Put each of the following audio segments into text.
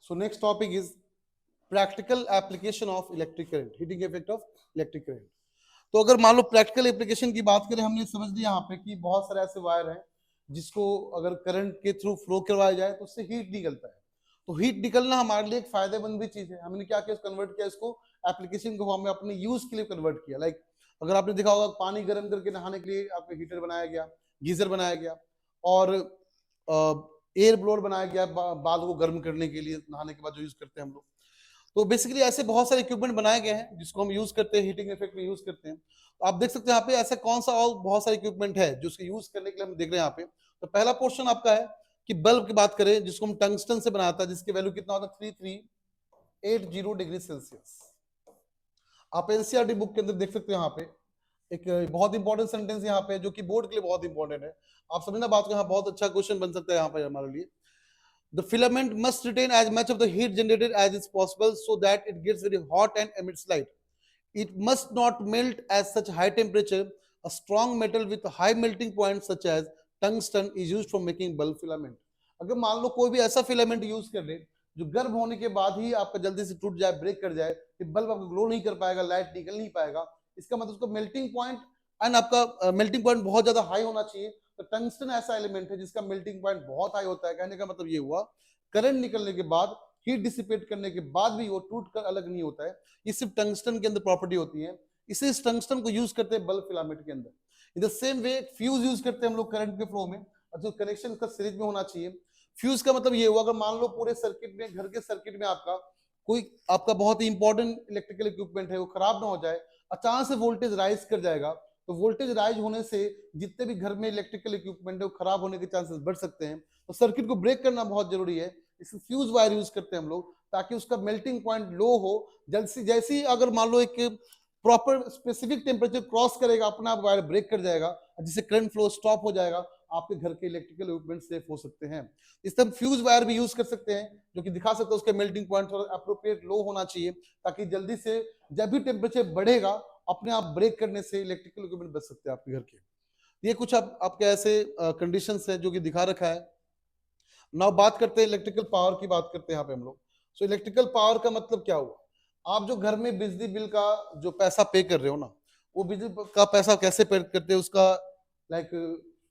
So next topic is practical application of electric current, heating effect of electric current. तो अगर मान लो practical application की बात करें, हमने समझ लिया यहाँ पे कि बहुत सारे ऐसे वायर हैं जिसको अगर करंट के थ्रू फ्लो करवाया जाए तो उससे हीट निकलता है। तो हीट निकलना हमारे लिए एक फायदेमंद भी चीज है। हमने क्या किया, कन्वर्ट किया इसको एप्लीकेशन को, हमने अपने यूज के लिए कन्वर्ट किया। लाइक अगर आपने देखा होगा, पानी गर्म करके नहाने के लिए आपको हीटर बनाया गया, गीजर बनाया गया, और एयर ब्लोअर बनाया गया बाल को गर्म करने के लिए, नहाने के बाद जो यूज करते हैं हम लोग। तो बेसिकली ऐसे बहुत सारे इक्विपमेंट बनाए गए हैं जिसको हम यूज करते हैं, हीटिंग इफेक्ट में यूज करते हैं। तो आप देख सकते हैं यहाँ पे ऐसा कौन सा और बहुत सारे इक्विपमेंट है जो उसके यूज करने के लिए हम देख रहे हैं यहाँ पे। तो पहला पोर्शन आपका है कि बल्ब की बात करें, जिसको हम टंगस्टन से बनाता है, जिसकी वैल्यू कितना होता है 3380 डिग्री सेल्सियस। आप एनसीईआरटी बुक के अंदर देख सकते हो यहाँ पे एक बहुत इंपॉर्टेंट सेंटेंस यहाँ पे, जो कि बोर्ड के लिए बहुत इंपॉर्टेंट है। आप समझना बात को, यहाँ बहुत अच्छा क्वेश्चन बन सकता है यहाँ पे हमारे लिए। The filament must retain as much of the heat generated as is possible so that it gets very hot and emits light. It must not melt at such high temperature. A strong metal with a high melting point such as tungsten is used for making bulb filament. अगर मान लो कोई भी ऐसा filament use कर ले जो गर्म होने के बाद ही आपका जल्दी से टूट जाए, ब्रेक कर जाए, कि बल्ब आपका ग्लो नहीं कर पाएगा, लाइट निकल नहीं पाएगा, इसका मतलब उसका मेल्टिंग पॉइंट एंड आपका मेल्टिंग पॉइंट बहुत ज्यादा हाई होना चाहिए। तो टंगस्टन ऐसा एलिमेंट है जिसका मेल्टिंग पॉइंट बहुत हाई होता है। कहने का मतलब ये हुआ, करंट निकलने के बाद, हीट डिसिपेट करने के बाद भी वो टूट कर अलग नहीं होता है। ये सिर्फ टंगस्टन के अंदर प्रॉपर्टी होती है। इसे इस टंगस्टन को यूज करते हैं बल्ब फिलामेंट के अंदर। In the same way fuse use करते हैं हम लोग करंट के फ्लो में, और जो कनेक्शन उसका सीरीज में होना चाहिए। फ्यूज का मतलब ये हुआ, अगर मान लो पूरे सर्किट में, घर के सर्किट में आपका कोई आपका बहुत ही इंपॉर्टेंट इलेक्ट्रिकल इक्विपमेंट है, वो खराब ना हो जाए, अचानक से वोल्टेज राइज कर जाएगा, तो वोल्टेज राइज होने से जितने भी घर में इलेक्ट्रिकल इक्विपमेंट है वो खराब होने के चांसेस बढ़ सकते हैं। तो सर्किट को ब्रेक करना बहुत जरूरी है। इसमें फ्यूज वायर यूज करते हैं हम लोग, ताकि उसका मेल्टिंग पॉइंट लो हो। जैसे ही अगर मान लो एक प्रॉपर स्पेसिफिक टेम्परेचर क्रॉस करेगा, अपना आप वायर ब्रेक कर जाएगा, जिससे करंट फ्लो स्टॉप हो जाएगा, आपके घर के इलेक्ट्रिकल इक्विपमेंट सेफ हो सकते हैं। इस तरह फ्यूज वायर भी यूज कर सकते हैं, जो कि दिखा सकते हैं उसके मेल्टिंग पॉइंट अप्रोप्रिएट लो होना चाहिए, ताकि जल्दी से जब भी टेम्परेचर बढ़ेगा, अपने आप ब्रेक करने से इलेक्ट्रिकल इक्विपमेंट बच सकते हैं आपके घर के। ये कुछ आपके ऐसे कंडीशंस है जो कि दिखा रखा है। नाउ बात करते हैं इलेक्ट्रिकल पावर की, बात करते हैं यहाँ पे हम लोग। सो इलेक्ट्रिकल पावर का मतलब क्या हुआ, आप जो घर में बिजली बिल का जो पैसा पे कर रहे हो ना, वो बिजली का पैसा कैसे पे करते हैं, उसका लाइक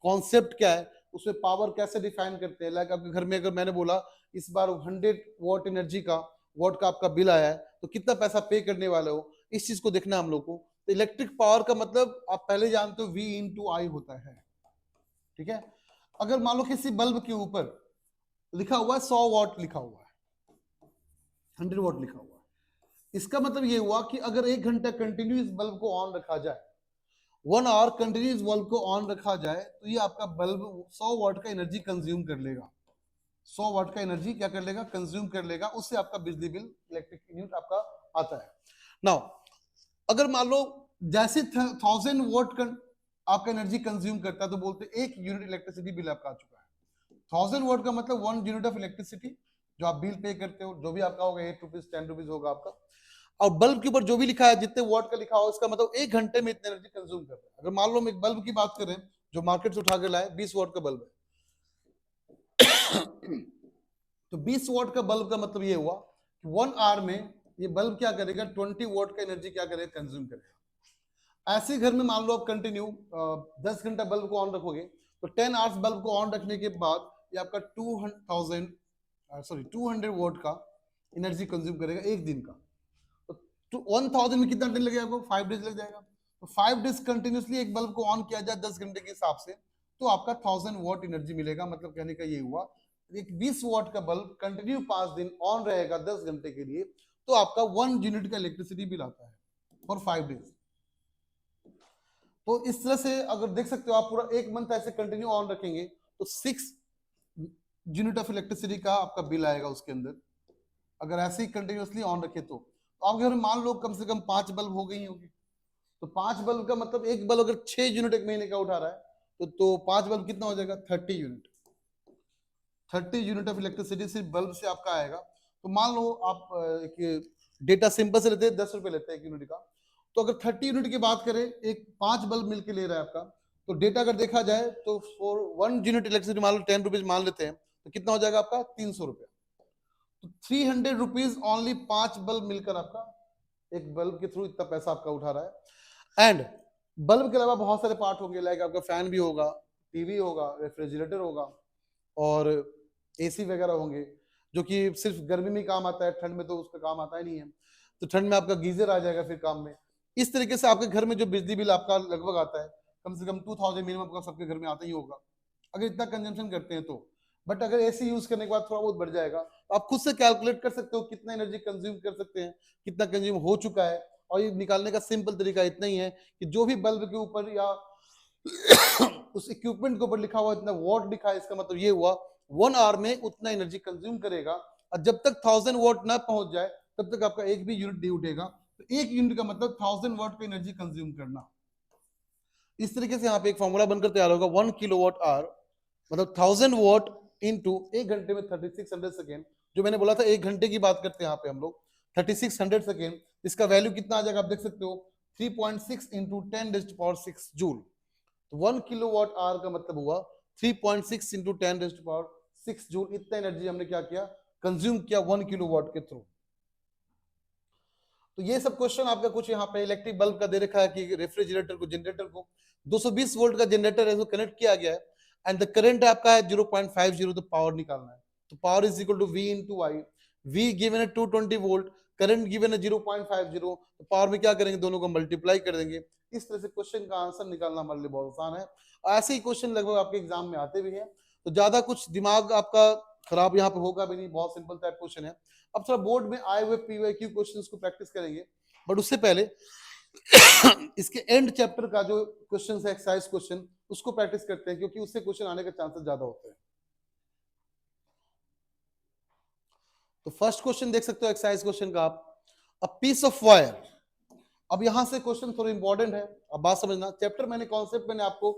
कॉन्सेप्ट क्या है, उसमें पावर कैसे डिफाइन करते हैं। लाइक आपके घर में अगर मैंने बोला इस बार 100 वॉट एनर्जी का वॉट का आपका बिल आया है, तो कितना पैसा पे करने वाले हो, इस चीज को देखना हम लोग को। तो इलेक्ट्रिक पावर का मतलब आप पहले जानते हो V इंटू आई होता है, ठीक है। अगर मान लो किसी बल्ब के ऊपर लिखा हुआ है 100 वॉट, लिखा हुआ है 100 वॉट लिखा हुआ है, इसका मतलब ये हुआ कि अगर 1 घंटा कंटिन्यू इस बल्ब को ऑन रखा जाए, 1 आवर कंटिन्यू इस बल्ब को ऑन रखा जाए, तो ये आपका बल्ब 100 वॉट का एनर्जी कंज्यूम कर लेगा। 100 वॉट का एनर्जी क्या कर लेगा, कंज्यूम कर लेगा। उससे आपका बिजली बिल, इलेक्ट्रिक यूनिट आपका आता है। नाउ अगर मान लो जैसे 1000 वॉट आपका एनर्जी कंज्यूम करता है, तो बोलते 1 यूनिट इलेक्ट्रिसिटी बिल आपका आ चुका है। 1000 वॉट का मतलब 1 यूनिट ऑफ इलेक्ट्रिसिटी जो आप बिल पे करते हो, जो भी आपका होगा 8 रुपीज 10 रुपीज होगा आपका। और बल्ब के ऊपर जो भी लिखा है, जितने वॉट का लिखा हो, इसका मतलब 1 घंटे में इतनी एनर्जी कंज्यूम कर रहा है। अगर मान लो हम एक बल्ब की बात करें जो मार्केट से उठा कर लाए, 20 वॉट का बल्ब है तो 20 वॉट का बल्ब का मतलब ये हुआ कि 1 आवर में ये बल्ब क्या करेगा, 20 वॉट का एनर्जी क्या करेगा, कंज्यूम करेगा। ऐसे घर में मान लो आप कंटिन्यू 10 घंटा बल्ब को ऑन रखोगे, तो 10 आवर्स बल्ब को ऑन रखने के बाद ये आपका 200 वॉट का एनर्जी कंज्यूम करेगा एक दिन का। तो 1000 में कितना दिन लगेगा आपको, 5 डेज लग जाएगा। तो 5 डेज कंटिन्यूसली एक बल्ब को ऑन किया जाए 10 घंटे के हिसाब से, तो आपका 1000 वॉट एनर्जी मिलेगा। मतलब कहने का ये हुआ, एक 20 वॉट का बल्ब कंटिन्यू 5 दिन ऑन रहेगा 10 घंटे के लिए, तो आपका 1 यूनिट का इलेक्ट्रिसिटी बिल आता है फॉर 5 डेज। तो इस तरह से अगर देख सकते हो, आप पूरा 1 मंथ ऐसे कंटिन्यू ऑन रखेंगे, तो 6 यूनिट ऑफ इलेक्ट्रिसिटी का आपका बिल आएगा उसके अंदर, अगर ऐसे ही कंटिन्यूसली ऑन रखे तो। आपके घर में मान लो कम से कम 5 बल्ब हो गई होगी, तो 5 बल्ब का मतलब एक बल्ब अगर 6 यूनिट एक महीने का उठा रहा है, तो 5 बल्ब कितना हो जाएगा, 30 यूनिट। 30 यूनिट ऑफ इलेक्ट्रिसिटी सिर्फ बल्ब से आपका आएगा। तो मान लो आप एक डेटा सिंपल से लेते हैं, 10 रुपए लेते हैं एक यूनिट का। तो अगर 30 यूनिट की बात करें, एक 5 बल्ब मिलकर ले रहा है आपका, तो डेटा अगर देखा जाए तो फॉर 1 यूनिट इलेक्ट्रिसिटी मान लो 10 रुपीज मान लेते हैं, तो कितना हो जाएगा आपका 300 रुपया। तो 300 रुपीज ओनली 5 बल्ब मिलकर आपका, एक बल्ब के थ्रू इतना पैसा आपका उठा रहा है। एंड बल्ब के अलावा बहुत सारे पार्ट होंगे, लाइक आपका फैन भी होगा, टीवी होगा, रेफ्रिजरेटर होगा और एसी वगैरह होंगे, जो कि सिर्फ गर्मी में काम आता है, ठंड में तो उसका काम आता ही नहीं है। तो ठंड में आपका गीजर आ जाएगा फिर काम में। इस तरीके से आपके घर में जो बिजली बिल आपका लगभग आता है, कम से कम 2000 मिनिमम आपका सबके घर में आता ही होगा, अगर इतना कंजम्पशन करते हैं तो। बट अगर एसी यूज करने के बाद थोड़ा बहुत बढ़ जाएगा, तो आप खुद से कैलकुलेट कर सकते हो कितना एनर्जी कंज्यूम कर सकते हैं, कितना कंज्यूम हो चुका है। और ये निकालने का सिंपल तरीका इतना ही है कि जो भी बल्ब के ऊपर या उस इक्विपमेंट के ऊपर लिखा हुआ इतना वॉट लिखा है, इसका मतलब ये हुआ 1 आवर में उतना एनर्जी कंज्यूम करेगा। और जब तक 1000 वॉट ना पहुंच जाए तब तक आपका एक भी यूनिट नहीं उठेगा। तो एक यूनिट का मतलब 1000 वॉट की एनर्जी कंज्यूम करना। इस तरीके से यहाँ पे एक फॉर्मूला बनकर तैयार होगा, 1 किलोवाट आवर मतलब 1000 वॉट इंटू 1 घंटे में 3600 सेकेंड। जो मैंने बोला था 1 घंटे की बात करते हैं यहाँ पे हम लोग, 3600 सेकेंड, इसका वैल्यू कितना आ जाएगा आप देख सकते हो, 3.6 इंटू 10⁶ जूल। तो 1 किलोवाट आवर का मतलब हुआ 3.6 इंटू 10⁶ जूल। इतना एनर्जी हमने क्या किया, कंज्यूम किया 1 किलोवाट के थ्रू। तो ये सब क्वेश्चन आपका कुछ यहाँ पे इलेक्ट्रिक बल्ब का दे रखा है कि रेफ्रिजरेटर को, जनरेटर को 220 वोल्ट का जनरेटर है, कनेक्ट किया गया है एंड द करंट आपका है 0.50, तो पावर निकालना है। तो power is equal to V into I. V given है 220 वोल्ट, करंट गिवन है 0.50, तो पावर में क्या करेंगे, दोनों को मल्टीप्लाई कर देंगे। इस तरह से क्वेश्चन का आंसर निकालना हमारे लिए बहुत आसान है। ऐसे ही क्वेश्चन लगभग आपके एग्जाम में आते भी हैं, तो ज्यादा कुछ दिमाग आपका खराब यहाँ पे होगा भी नहीं, बहुत सिंपल टाइप क्वेश्चन है। अब थोड़ा बोर्ड में आए हुए PYQ क्वेश्चंस को प्रैक्टिस करेंगे, बट उससे पहले इसके एंड चैप्टर का जो क्वेश्चन है, एक्सरसाइज क्वेश्चन, उसको प्रैक्टिस करते हैं, क्योंकि उससे क्वेश्चन आने के चांसेस ज्यादा होते हैं। तो फर्स्ट क्वेश्चन देख सकते हो एक्सरसाइज क्वेश्चन का आप, अ पीस ऑफ वायर। अब यहां से क्वेश्चन थोड़ा इंपॉर्टेंट है, अब बात समझना। चैप्टर मैंने, कॉन्सेप्ट मैंने आपको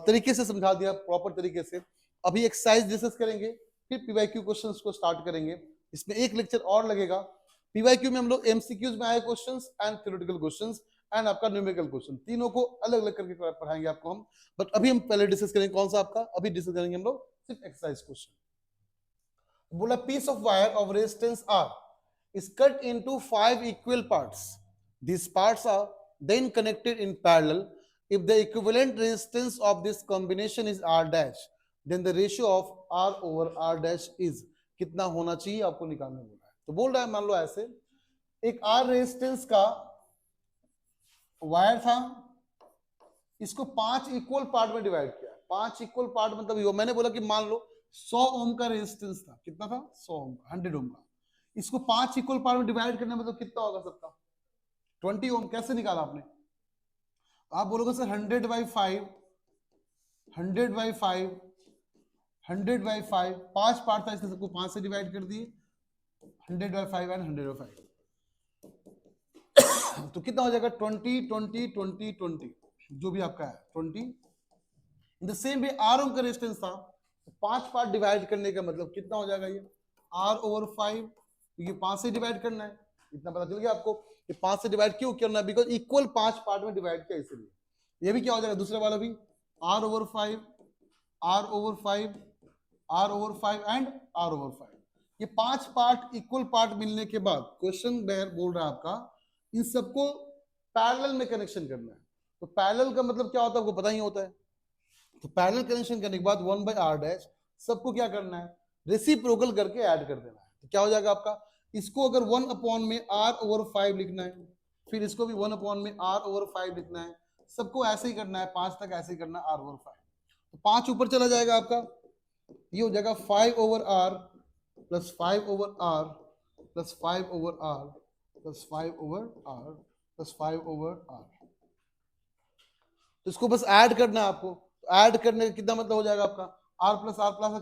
तरीके से समझा दिया, प्रॉपर तरीके से। अभी एक्सरसाइज डिस्कस करेंगे, फिर PYQ क्वेश्चंस को स्टार्ट करेंगे। इसमें एक लेक्चर और लगेगा। PYQ में हम लोग MCQs में आए questions and theoretical questions and आपका न्यूमेरिकल क्वेश्चन, तीनों को अलग अलग करके पढ़ाएंगे आपको हम। बट अभी हम पहले डिस्कस करेंगे कौन सा आपका, अभी डिस्कस करेंगे हम लोग सिर्फ एक्सरसाइज क्वेश्चन। बोला piece of wire of resistance R is cut into 5 equal parts. These parts are then connected in parallel. If the equivalent resistance of this combination is R dash, then the ratio of R over R dash is कितना होना चाहिए, आपको निकालने बोला है। तो बोल रहा है, मान लो ऐसे एक R रेजिस्टेंस का वायर था, इसको 5 इक्वल पार्ट में डिवाइड किया। 5 इक्वल पार्ट मतलब मैंने बोला कि मान लो 100 ओम का रेजिस्टेंस था, कितना था, 100 ओम का, 100 ओम का। इसको 5 इक्वल पार्ट में डिवाइड करने मतलब कितना होगा सबका, 20 ओम। कैसे निकाला आपने, आप बोलोगे सर 100/5, 100/5, 100/5, 5 पार्ट था, इसलिए सबको 5 से डिवाइड कर दिए, 100/5 एंड 100/5। तो कितना हो जाएगा, 20, 20, 20, 20, जो भी आपका है 20। In the same way R ओम का रेजिस्टेंस था, 5 पार्ट डिवाइड करने का मतलब कितना हो जाएगा, ये R/5, क्योंकि 5 से डिवाइड करना है। इतना पता चल गया आपको कि 5 से डिवाइड क्यों करना है, बिकॉज इक्वल 5 पार्ट में डिवाइड किया इसलिए। ये भी क्या हो जाएगा, दूसरे वाला भी R/5, R/5, R/5 and R/5। ये 5 पार्ट इक्वल पार्ट मिलने के बाद क्वेश्चन बोल रहा है आपका इन सबको पैरेलल में कनेक्शन करना है। तो पैरेलल का मतलब क्या होता है, आपको पता ही होता है। तो पैरेलल कनेक्शन करने के बाद 1/R डैश सबको क्या करना है, रेसिप्रोकल करके ऐड कर देना है। तो क्या हो जाएगा आपका, इसको अगर 1 में R/5 लिखना है, फिर इसको भी 1 में R/5 लिखना है, सबको ऐसे ही करना है, 5 तक ऐसे ही करना है R/5। तो 5 ऊपर चला जाएगा आपका, ये हो जाएगा 5/R plus 5/R plus 5/R plus 5/R plus 5/R। तो इसको बस ऐड करना है आपको। ऐड करने का कितना मतलब हो जाएगा आपका, R plus R plus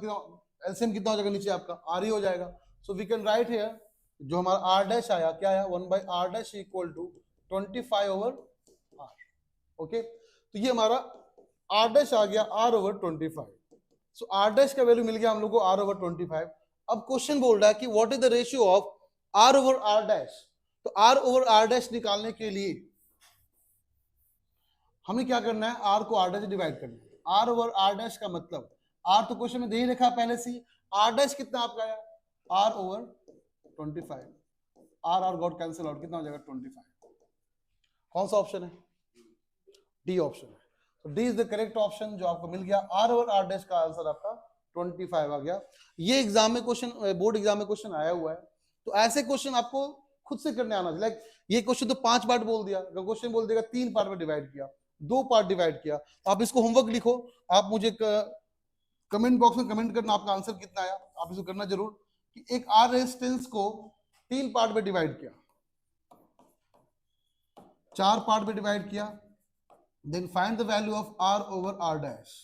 LCM कितना हो जाएगा नीचे आपका, R ही हो जाएगा। So we can write here, जो हमारा R डैश आया, क्या आया, 1/R dash equal to 25/R। Okay, तो ये हमारा R डैश आ गया R/25। सो R डैश का वैल्यू मिल गया हम लोग को R/25। अब क्वेश्चन बोल रहा है कि what is the ratio of R/R dash. तो R/R डैश निकालने के लिए हमें क्या करना है, R को R डैश डिवाइड करना है। R/R डैश का मतलब, R तो क्वेश्चन में दे ही रखा पहले से, R डैश कितना आपका आया, R/25। 25, are got cancel out, कितना हो जाएगा 25। कौन सा ऑप्शन है? डी ऑप्शन है। तो D is the correct option जो आपको मिल गया। आर और आर डैश का आंसर आपका 25 आ गया। ये एग्जाम में क्वेश्चन, बोर्ड एग्जाम में क्वेश्चन आया हुआ है, तो ऐसे क्वेश्चन आपको खुद से करने आना चाहिए। लाइक ये क्वेश्चन तो 5 पार्ट बोल दिया, अगर क्वेश्चन बोल देगा 3 पार्ट में डिवाइड किया, 2 पार्ट डिवाइड किया, तो आप इसको होमवर्क लिखो, आप मुझे कमेंट बॉक्स में कमेंट करना आपका आंसर कितना आया। आप इसको करना जरूर कि एक आर रेजिस्टेंस को 3 पार्ट में डिवाइड किया, 4 पार्ट में डिवाइड किया, then find the value of R over R dash,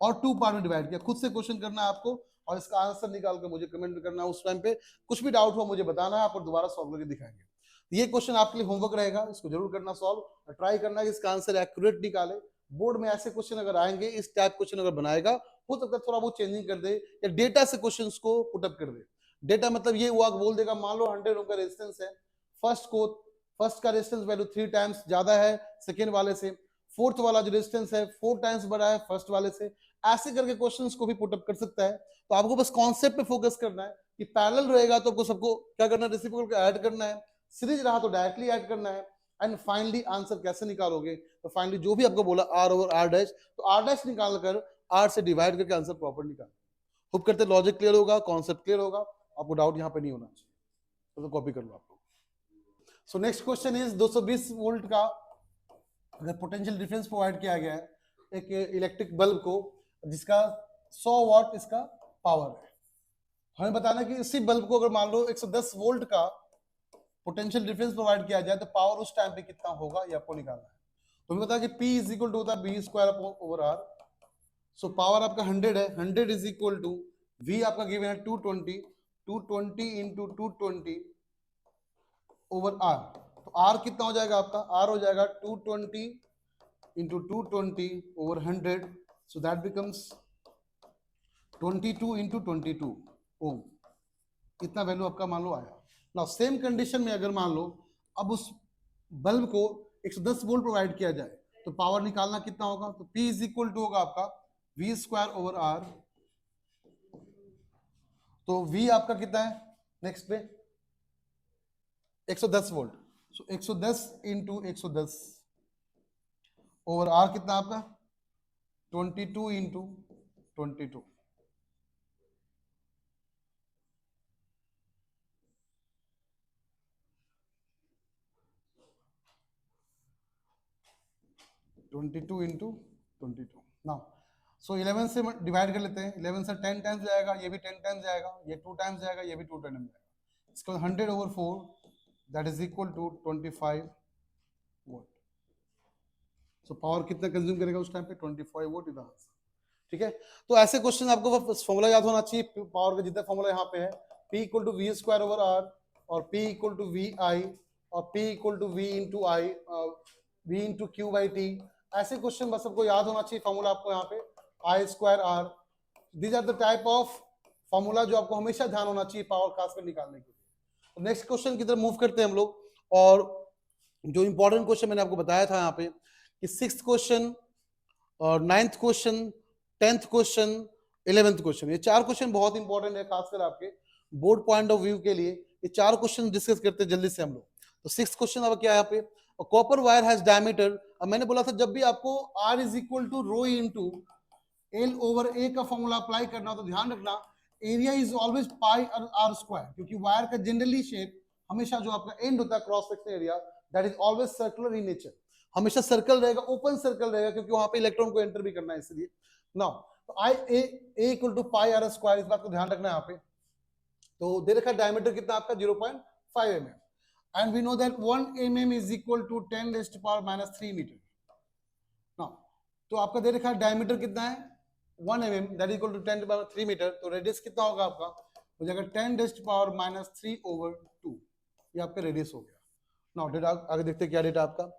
और 2 पार्ट में डिवाइड किया। खुद से क्वेश्चन करना है आपको और इसका आंसर निकाल कर मुझे कमेंट करना है। उस टाइम पे कुछ भी डाउट हो मुझे बताना है, आपको दोबारा सॉल्व करके दिखाएंगे। ये क्वेश्चन आपके लिए होमवर्क रहेगा, इसको जरूर करना सॉल्व, और ट्राई करना है इसका आंसर एक्यूरेट निकाले। बोर्ड में ऐसे क्वेश्चन अगर आएंगे, इस टाइप क्वेश्चन अगर बनाएगा, हो सकता है थोड़ा बहुत चेंजिंग कर दे या डेटा से क्वेश्चन को पुटअप कर दे। डेटा मतलब ये हुआ, बोल देगा मान लो 100 ओम का रेजिस्टेंस है, फर्स्ट का रेजिस्टेंस वैल्यू 3 टाइम्स ज्यादा है सेकेंड वाले से, फोर्थ वाला जो रेजिस्टेंस है 4 टाइम्स बड़ा है फर्स्ट वाले से। ऐसे करके क्वेश्चंस को भी पुटअप कर सकता है। तो आपको बस कॉन्सेप्ट पे फोकस करना है कि पैरेलल रहेगा तो आपको सबको क्या करना है, रेसिप्रोकल को ऐड करना है, सीरीज रहा तो डायरेक्टली ऐड करना है, एंड फाइनली आंसर कैसे निकालोगे, तो फाइनली जो भी आपको बोला आर ओवर आर डैश, तो आर डैश निकाल कर आर से डिवाइड करके आंसर प्रॉपर निकाल। होप करते लॉजिक क्लियर होगा, कॉन्सेप्ट क्लियर होगा, आपको डाउट यहाँ पे नहीं होना चाहिए। तो कॉपी कर लो आप लोग। So next question is 220 volt का अगर पोटेंशियल डिफरेंस प्रोवाइड किया गया है एक इलेक्ट्रिक बल्ब को, जिसका 100 वाट इसका पावर है, हमें बताना कि इसी बल्ब को अगर मान लो 110 वोल्ट का पोटेंशियल डिफरेंस प्रोवाइड किया जाए तो पावर उस टाइम पे कितना होगा, ये आपको निकालना है। तो हमें बता कि P इज इक्वल टू होता है B square over R. So power आपका 100 है, 100 इज इक्वल टू V आपका गिवन है 220, 220 इंटू 220 ओवर आर। तो आर कितना हो जाएगा आपका, आर हो जाएगा 220 into 220 over 100, so that becomes 22 into 22 ohm. इतना वैल्यू आपका मान लो आया ना। सेम कंडीशन में अगर मान लो अब उस बल्ब को 110 वोल्ट प्रोवाइड किया जाए तो पावर निकालना कितना होगा, तो P इज इक्वल टू होगा आपका V स्क्वायर ओवर आर। तो V आपका कितना है नेक्स्ट पे 110 volt, so 110 into 110 over R कितना आपका 22 इंटू 22। Into 22 now. सो 11 से डिवाइड कर लेते हैं, 11 से 10 टाइम्स जाएगा, ये भी 10 टाइम्स जाएगा, ये 2 टाइम्स जाएगा, ये भी 2 टाइम्स जाएगा। इसके बाद 100 over 4 that is equal to 25 volt. So power कितना कंज्यूम करेगा उस टाइम पे 25 वोल्ट इज आंसर। ठीक है, तो ऐसे क्वेश्चन आपको फॉर्मूला याद होना चाहिए। पावर का जितना फॉर्मूला यहाँ पे है P equal to V square over R, और P equal to V I, और P equal to V into I, V into Q by T. ऐसे क्वेश्चन बस सबको याद होना चाहिए। फॉर्मूला आपको यहाँ पे I square R, these are the type of formula जो आपको हमेशा ध्यान होना चाहिए पावर खासकर निकालने के लिए। नेक्स्ट क्वेश्चन की तरफ मूव करते हैं हम लोग, और जो इंपॉर्टेंट क्वेश्चन मैंने आपको बताया था यहाँ पे कि 6th क्वेश्चन और 9th question, 10th question, 11th question, ये 4 क्वेश्चन बहुत इंपॉर्टेंट है खासकर आपके बोर्ड पॉइंट ऑफ व्यू के लिए। ये 4 क्वेश्चन डिस्कस करते हैं जल्दी से हम लोग। तो 6th क्वेश्चन अब क्या है यहाँ पे, कॉपर वायर हैज डायमीटर। अब मैंने बोला था जब भी आपको R is equal to rho into L over A का फॉर्मूला अप्लाई करना हो तो ध्यान रखना area is always pi R square, क्योंकि वायर का जनरली शेप हमेशा जो आपका एंड होता है cross section area that is always circular in nature, हमेशा सर्कल रहेगा, ओपन सर्कल रहेगा, क्योंकि वहां पे इलेक्ट्रॉन को एंटर भी करना है इसलिए। नाउ तो I A equal to pi R square, इस बात को ध्यान रखना है यहाँ पे। तो दे रखा डायमीटर कितना आपका 0.5 mm, and we know that 1 mm is equal to 10 raised to power minus 3 metre. Now तो आपका दे रखा डायमीटर कितना है 1 mm that equal to 10 to power 3 metre, तो रेडियस कितना होगा आपका हो जाएगा 10 raised to power minus 3 over 2, ये आपका रेडियस हो गया। नाउ डेटा आगे देखते हैं क्या डेटा आपका।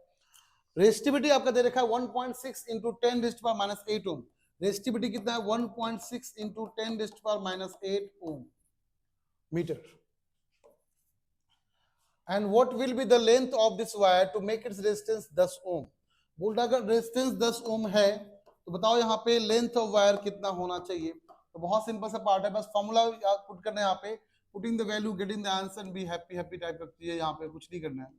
रेजिस्टिविटी आपका दे रखा है 1.6 into 10 raised to power minus 8 ohm. Resistivity कितना है 1.6 into 10 raised to power minus 8 ohm metre. And what will be the length of this wire to make its resistance 10 ohm. बोल रहा अगर रेजिस्टेंस 10 ओम है तो बताओ यहाँ पे लेंथ ऑफ वायर कितना होना चाहिए। तो बहुत सिंपल सा पार्ट है, बस फॉर्मूला पुट करना है यहाँ पे। Putting the value, getting the answer, be happy happy type का चीज, यहाँ पे कुछ नहीं करना है।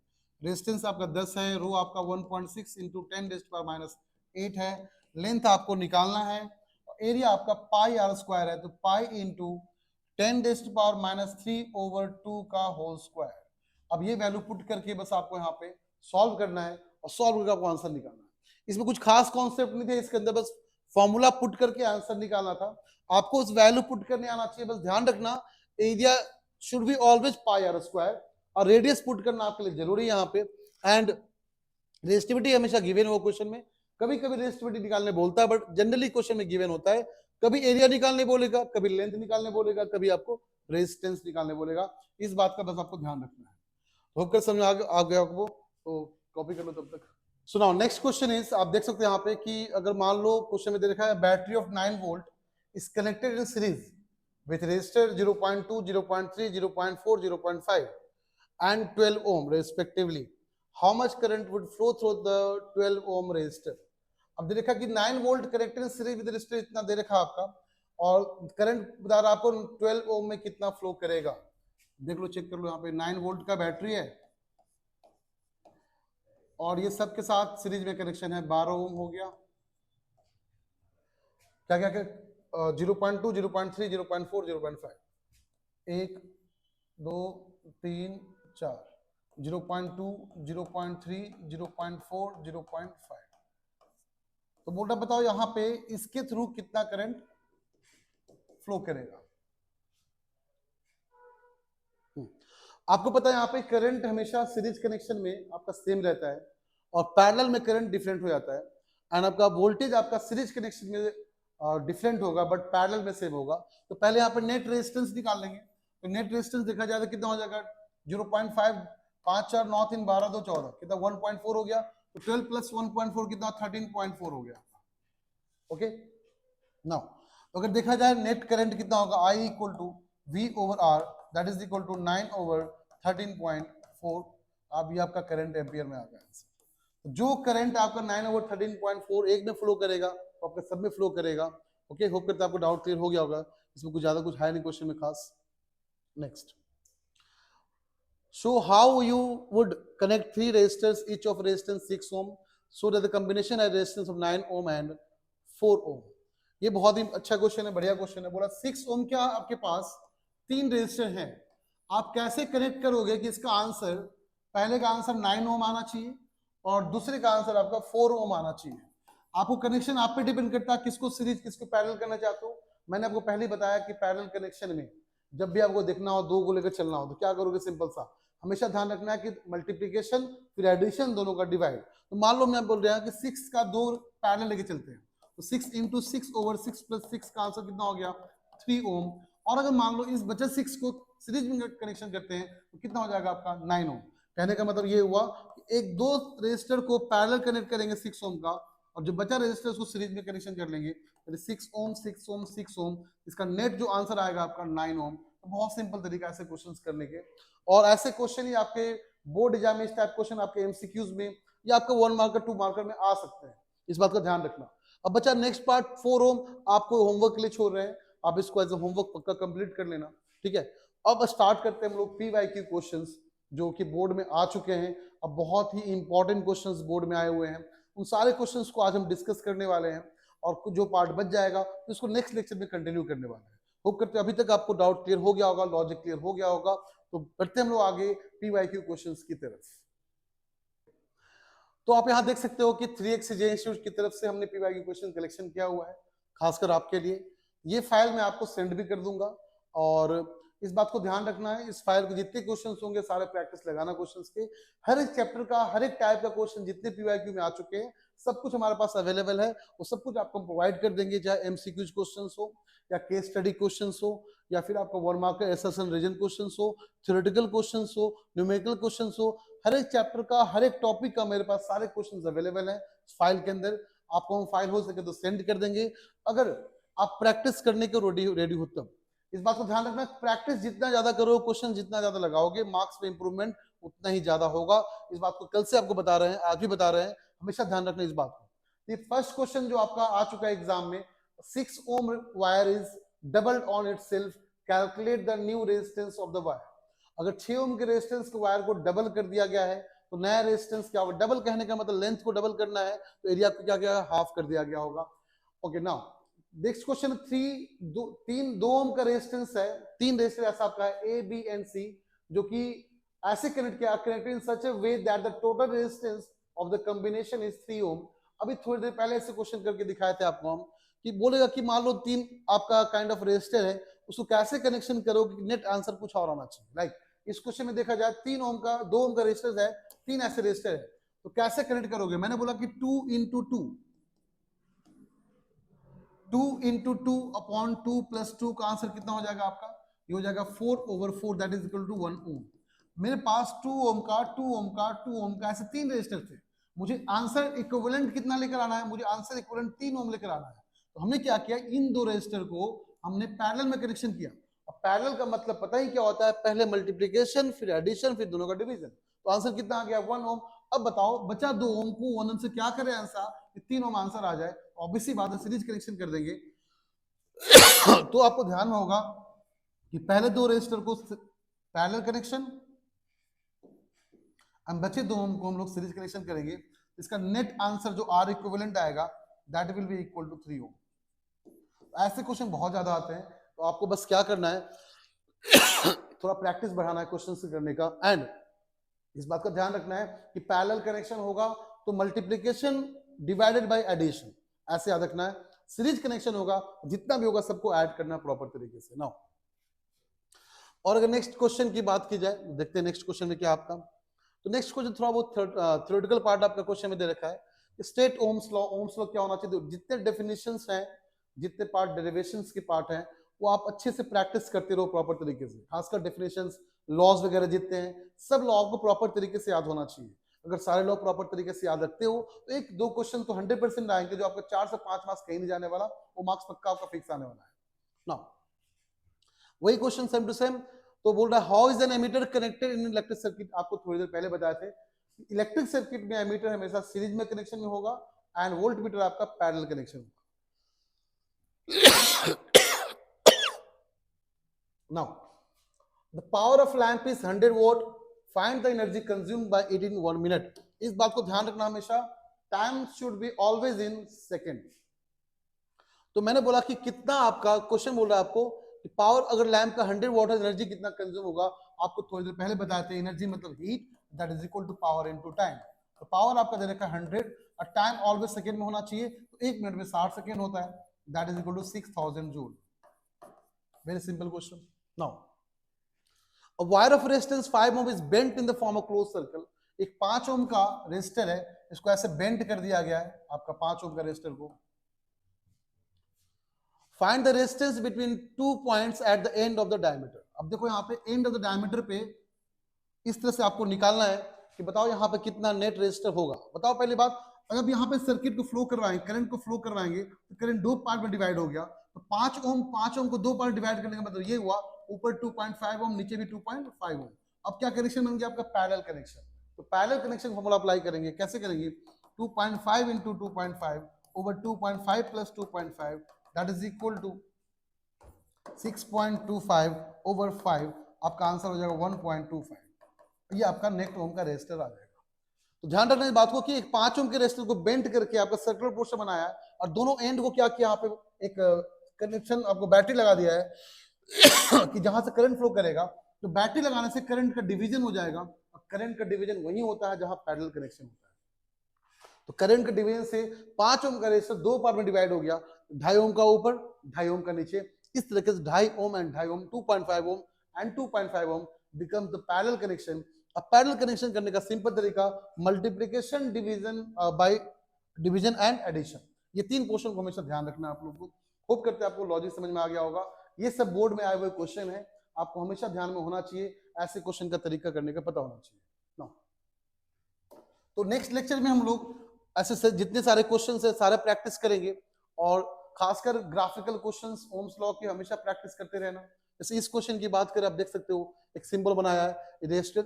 रेजिस्टेंस आपका 10 है, रो आपका 1.6 इंटू 10⁻⁸ है, लेंथ आपको निकालना है, एरिया आपका पाई आर स्क्वायर है, तो पाई इंटू 10⁻³ का होल स्क्वायर। अब ये वैल्यू पुट करके बस आपको यहाँ पे सॉल्व करना है और सॉल्व करके आपको आंसर निकालना है। इसमें कुछ खास कॉन्सेप्ट नहीं थे, इसके अंदर बस फॉर्मूला पुट करके आंसर निकालना था। आपको उस वैल्यू पुट करने आना चाहिए, बस ध्यान रखना area should be always pi R square, और रेडियस पुट करना आपके लिए जरूरी है यहाँ पे। एंड रेजिस्टिविटी हमेशा गिवन हो क्वेश्चन में, कभी कभी रेजिस्टिविटी निकालने बोलता है, बट जनरली क्वेश्चन में गिवन होता है। कभी एरिया निकालने बोलेगा, कभी लेंथ निकालने बोलेगा, कभी आपको रेजिस्टेंस निकालने बोलेगा। इस बात का बस आपको ध्यान रखना है। होप कर समझ आ गया आपको, तो कॉपी कर लो तब तक। So now next question is, आप देख सकते हैं यहाँ पे कि अगर मान लो क्वेश्चन में दे रखा है battery of 9 volt is connected in series with resistor 0.2, 0.3, 0.4, 0.5 and 12 ohm respectively. How much current would flow through the 12 ohm resistor? अब दे रखा कि 9 volt connected in series with resistor इतना दे रखा आपका, और करंट बता रहा आपको 12 ओम में कितना फ्लो करेगा। देख लो, चेक कर लो, यहाँ पे 9 वोल्ट का बैटरी है और ये सब के साथ सीरीज में कनेक्शन है, 12 ओम हो गया, क्या क्या क्या 0.2, 0.3, 0.4, 0.5, 1 2 3 4, 0.2, 0.3, 0.4, 0.5। तो बोला बताओ यहाँ पे इसके थ्रू कितना करंट फ्लो करेगा। आपको पता है यहाँ पे करंट हमेशा सीरीज कनेक्शन में आपका सेम रहता है और पैरेलल में करंट डिफरेंट हो जाता है। एंड आपका वोल्टेज आपका सीरीज कनेक्शन में डिफरेंट होगा बट पैरेलल में सेम होगा। तो पहले यहाँ पे नेट रेजिस्टेंस निकाल लेंगे। तो नेट रेजिस्टेंस देखा जाए तो कितना हो जाएगा, 0.5, 5 4 9 3 12 2 14, कितना 1.4 हो गया। तो 12 प्लस 1.4 कितना 13.4 हो गया। ओके, नाउ अगर देखा जाए नेट करंट कितना होगा, I equal to V over R, that is equal to 9 over 13.4। अब ये आपका करंट एम्पियर में आ गया आंसर। जो करंट आपका 9 ओवर 13.4 एक में फ्लो करेगा तो आपका सब में फ्लो करेगा। ओके, होप करते आपको डाउट क्लियर हो गया होगा, इसमें कुछ ज्यादा कुछ है नहीं क्वेश्चन में खास। Next, show how you would connect 3 resistors, each of resistance 6 ohm, so that the combination has resistance of 9 ohm and 4 ohm। ये बहुत ही अच्छा क्वेश्चन है, बढ़िया क्वेश्चन है। बोला 6 ओम क्या आपके पास 3 रेजिस्टर हैं, आप कैसे कनेक्ट करोगे कि इसका आंसर, पहले का आंसर 9 ओम आना चाहिए और दूसरे का आंसर आपका 4 ओम आना चाहिए। आपको कनेक्शन आप पे डिपेंड करता है किसको सीरीज किसको पैरेलल करना चाहते हो। मैंने आपको पहले बताया कि पैरेलल कनेक्शन में जब भी आपको देखना हो, दो को लेकर चलना हो, तो क्या करोगे, सिंपल सा हमेशा ध्यान रखना है कि मल्टीप्लीकेशन फिर एडिशन दोनों का डिवाइड। तो मान लो मैं बोल रहा हूँ कि 6 का 2 पैरेलल लेके चलते हैं, तो 6 इंटू 6 ओवर 6 प्लस 6 का आंसर कितना हो गया 3 ओम। और अगर मान लो इस बचे 6 को सीरीज में कनेक्शन करते हैं तो कितना हो जाएगा आपका 9 ओम। कहने का मतलब ये हुआ कि एक दो रेजिस्टर को पैरेलल कनेक्ट करेंगे 6 ओम का, और जो बचा रेजिस्टर उसको सीरीज में कनेक्शन कर लेंगे, 6 ओम 6 ओम 6 ओम, इसका नेट जो आंसर आएगा आपका 9 ओम। तो बहुत सिंपल तरीका ऐसे क्वेश्चंस करने के, और ऐसे क्वेश्चन ही आपके बोर्ड एग्जाम में इस टाइप क्वेश्चन आपके एमसीक्यूज में या आपके 1 मार्कर 2 मार्कर में आ सकते हैं, इस बात का ध्यान रखना। अब बचा नेक्स्ट पार्ट 4 ओम, आपको होमवर्क के लिए छोड़ रहे हैं, आप इसको एज अ होमवर्क पक्का कंप्लीट कर लेना, ठीक है। अब स्टार्ट करते हैं हम लोग पीवाईक्यू क्वेश्चंस जो कि बोर्ड में आ चुके हैं। अब बहुत ही इंपॉर्टेंट क्वेश्चंस बोर्ड में आए हुए हैं, उन सारे क्वेश्चंस को आज हम डिस्कस करने वाले हैं, और जो पार्ट बच जाएगा तो इसको नेक्स्ट लेक्चर में कंटिन्यू करने वाले हैं। होप करते हैं अभी तक आपको डाउट क्लियर हो गया होगा, लॉजिक क्लियर हो गया होगा। तो बढ़ते हम लोग आगे पीवाईक्यू क्वेश्चंस की तरफ। तो आप यहां देख सकते हो कि 3x इंस्टीट्यूट की तरफ से हमने पीवाईक्यू क्वेश्चन कलेक्शन किया हुआ है खासकर आपके लिए। ये फाइल मैं आपको सेंड भी कर दूंगा, और इस बात को ध्यान रखना है, इस फाइल के जितने क्वेश्चंस होंगे सारे प्रैक्टिस लगाना क्वेश्चंस के, हर एक चैप्टर का हर एक टाइप का क्वेश्चन जितने पीवाईक्यू में आ चुके हैं सब कुछ हमारे पास अवेलेबल है, वो सब कुछ आपको प्रोवाइड कर देंगे, चाहे एमसीक्यूज क्वेश्चंस हो या केस स्टडी क्वेश्चंस हो या फिर आपका 1 मार्कर एसएसएन रीजन क्वेश्चंस हो, थ्योरेटिकल क्वेश्चंस हो, न्यूमेरिकल क्वेश्चंस हो, हर एक चैप्टर का हर एक टॉपिक का मेरे पास सारे क्वेश्चंस अवेलेबल है फाइल के अंदर। आपको हम फाइल हो सके तो सेंड कर देंगे, अगर आप प्रैक्टिस करने के रेडी हो तब। इस बात को ध्यान रखना, प्रैक्टिस जितना ज्यादा करो, क्वेश्चन जितना ज्यादा लगाओगे, मार्क्स में इंप्रूवमेंट उतना ही ज्यादा होगा। इस बात को कल से आपको बता रहे हैं, आज भी बता रहे हैं, हमेशा ध्यान रखना इस बात को। ये फर्स्ट क्वेश्चन जो आपका आ चुका है एग्जाम में, 6 ohm wire is doubled on itself, calculate the new resistance of the wire. अगर 6 ओम के रेजिस्टेंस के वायर को डबल कर दिया गया है तो नया रेजिस्टेंस क्या होगा, डबल कहने का मतलब लेंथ को डबल करना है तो एरिया को क्या किया, हाफ कर दिया गया होगा। ओके, नाउ नेक्स्ट क्वेश्चन 3 ओम का रेजिस्टेंस है, 3 रेजिस्टर ऐसा आपका है ए बी एंड सी, जो कि ऐसे कनेक्ट किया, connected in such a way that the total resistance of the combination is 3 ओम। अभी थोड़ी देर पहले ऐसे क्वेश्चन करके दिखाए थे आपको हम कि बोलेगा कि मान लो 3 आपका काइंड ऑफ रेजिस्टर है, उसको कैसे कनेक्शन करोगे, नेट आंसर कुछ और आना चाहिए। लाइक इस क्वेश्चन में देखा जाए 2 ओम का रेजिस्टर है, 3 ऐसे रेजिस्टर है, तो कैसे कनेक्ट करोगे। मैंने बोला कि 2 into 2 अपॉन 2 प्लस 2 का आंसर कितना हो जाएगा आपका, ये हो जाएगा 4/4, दैट इज इक्वल टू 1 ओम। मेरे पास 2 ओम का ऐसे 3 रेजिस्टर थे, मुझे आंसर इक्विवेलेंट कितना लेकर आना है, मुझे आंसर इक्विवेलेंट 3 ओम लेकर आना है। तो हमने क्या किया, इन 2 रेजिस्टर को हमने पैरेलल में कनेक्शन किया। अब पैरेलल का मतलब पता ही क्या होता है, पहले मल्टीप्लिकेशन फिर एडिशन फिर दोनों का डिवीजन। तो आंसर कितना आ गया, 1 ओम। अब बताओ बचा 2 ओम को 1 ओम से क्या करें आंसर, 3 ओम आंसर आ जाए, ऑब्वियसली बात है सीरीज कनेक्शन कर देंगे। तो आपको ध्यान में होगा कि पहले 2 रेजिस्टर को पैरेलल कनेक्शन, हम बचे 2 ओम को हम लोग सीरीज कनेक्शन करेंगे, इसका नेट आंसर जो आर इक्विवेलेंट आएगा that will be equal to 3 ohm. ऐसे क्वेश्चन बहुत ज्यादा आते हैं, तो आपको बस क्या करना है थोड़ा प्रैक्टिस बढ़ाना है क्वेश्चन से करने का, एंड इस बात का ध्यान रखना है कि पैरेलल कनेक्शन होगा तो मल्टीप्लिकेशन डिवाइडेड बाय एडिशन, ऐसे याद रखना है। सीरीज कनेक्शन होगा जितना भी होगा सबको ऐड करना प्रॉपर तरीके से। नाउ और अगर नेक्स्ट क्वेश्चन की बात की जाए, देखते हैं नेक्स्ट क्वेश्चन में क्या आपका। तो नेक्स्ट क्वेश्चन थोड़ा बहुत थ्योरेटिकल पार्ट आपका क्वेश्चन में दे रखा है, state Ohm's law. Ohm's law क्या होना चाहिए, जितने डेफिनेशंस हैं, जितने पार्ट डेरिवेशंस के पार्ट हैं, वो आप अच्छे से प्रैक्टिस करते रहो प्रॉपर तरीके से, खासकर डेफिनेशंस लॉज वगैरह जितने हैं सब लॉ को प्रॉपर तरीके से याद होना चाहिए। अगर सारे लॉ प्रॉपर तरीके से याद रखते हो तो 1-2 क्वेश्चन तो 100% आएंगे, जो आपका 4 से 5 मार्क्स कहीं नहीं जाने वाला, वो मार्क्स पक्का आपका फिक्स आने वाला है ना। वही क्वेश्चन सेम टू सेम। तो बोल रहा है how is an ammeter connected in electric circuit. आपको थोड़ी देर पहले बताए थे इलेक्ट्रिक सर्किट में एमीटर हमेशा सीरीज में कनेक्शन में होगा एंड वोल्ट मीटर आपका पैरेलल कनेक्शन होगा। Now, the power of lamp is 100 watt. Find the energy consumed by it in 1 minute. इस बात को ध्यान रखना हमेशा, time should be always in second. तो मैंने बोला कि कितना आपका क्वेश्चन बोल रहा है आपको कि पावर, अगर लैंप का 100 वाट है, एनर्जी कितना कंज्यूम होगा। आपको थोड़ी देर पहले बताए थे एनर्जी मतलब heat, that is equal to power into time. तो पावर आपका दे रखा है 100 और टाइम ऑलवेज सेकेंड में होना चाहिए, तो 1 मिनट में 60 सेकेंड होता है, that is equal to 6000 joule. Very simple question. Now a wire of resistance 5 ohm is bent in the form of closed circle. एक 5 ओम का रेजिस्टर है, इसको ऐसे बेंट कर दिया गया है आपका 5 ओम का रेजिस्टर को। Find the resistance between 2 points at the end of the diameter. अब देखो यहाँ पे एंड ऑफ द डायमीटर पे इस तरह से आपको निकालना है कि बताओ यहाँ पे कितना नेट रेजिस्टर होगा। बताओ पहली बात, अगर यहाँ पे सर्किट को फ्लो करवाएंगे, करंट को फ्लो करवाएंगे, तो करंट 2 पार्ट में डिवाइड हो गया। तो 5 ओम को 2 पार्ट डिवाइड करने का मतलब ये हुआ, ऊपर 2.5 ओम, नीचे भी 2.5 ओम। अब क्या कनेक्शन बन गया आपका, पैरेलल कनेक्शन। तो पैरेलल कनेक्शन फॉर्मूला अप्लाई करेंगे, कैसे करेंगे, 2.5 into 2.5 over 2.5 plus 2.5 that is equal to 6.25 over 5। आपका आंसर हो जाएगा 1.25। ये आपका नेट ओम का रेजिस्टर आ जाएगा। तो ध्यान रखना इस बात को कि एक 5 ओम के रेजिस्टर को बेंट करके आपका सर्कुलर पोर्शन बनाया है और दोनों एंड को क्या किया, यहाँ पे एक कनेक्शन आपको बैटरी लगा दिया है कि जहां से करंट फ्लो करेगा। तो बैटरी लगाने से करंट का डिवीजन हो जाएगा, और करंट का डिवीजन वही होता है जहां पैरेलल कनेक्शन होता है। तो करंट के डिवीजन से 5 ओम का रेजिस्टर 2 पार्ट में डिवाइड हो गया, 2.5 ओम का ऊपर, 2.5 ओम का नीचे। इस तरीके से 2.5 ohm and 2.5 ohm, 2.5 ohm and 2.5 ohm becomes the parallel connection. अब पैरेलल कनेक्शन करने का सिंपल तरीका, multiplication, division by division and addition. ये 3 क्वेश्चन को हमेशा ध्यान रखना है आप लोगों को। होप करते हैं आपको लॉजिक समझ में आ गया होगा। ये सब बोर्ड में आए हुए क्वेश्चन है, आपको हमेशा ध्यान में होना चाहिए, ऐसे क्वेश्चन का तरीका करने का पता होना चाहिए ना। तो नेक्स्ट लेक्चर में हम लोग ऐसे जितने सारे क्वेश्चन है सारे प्रैक्टिस करेंगे, और खासकर ग्राफिकल क्वेश्चंस ओम्स लॉ की हमेशा प्रैक्टिस करते रहना। जैसे इस क्वेश्चन की बात करें, आप देख सकते हो एक सिंबल बनाया है, रेजिस्टर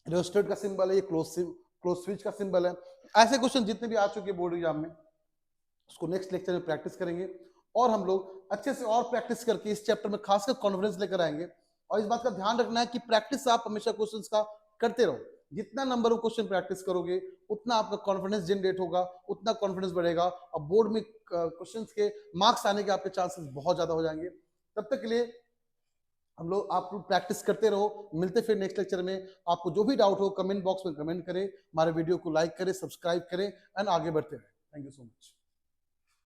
रेजिस्टर का सिंबल है, ये क्लोज स्विच का सिंबल है। ऐसे क्वेश्चन जितने भी आ चुके बोर्ड एग्जाम में, उसको नेक्स्ट लेक्चर में प्रैक्टिस करेंगे। और हम लोग अच्छे से और प्रैक्टिस करके इस चैप्टर में खासकर कॉन्फिडेंस लेकर आएंगे। और इस बात का ध्यान रखना है कि प्रैक्टिस आप हमेशा क्वेश्चंस का करते रहो। जितना नंबर ऑफ क्वेश्चन प्रैक्टिस करोगे उतना आपका कॉन्फिडेंस जनरेट होगा, उतना कॉन्फिडेंस बढ़ेगा और बोर्ड में क्वेश्चंस के मार्क्स आने के आपके चांसेस बहुत ज्यादा हो जाएंगे। तब तक के लिए हम लोग आप प्रैक्टिस करते रहो। मिलते फिर नेक्स्ट लेक्चर में। आपको जो भी डाउट हो कमेंट बॉक्स में कमेंट करें, हमारे वीडियो को लाइक करें, सब्सक्राइब करें एंड आगे बढ़ते रहें। Thank you so much.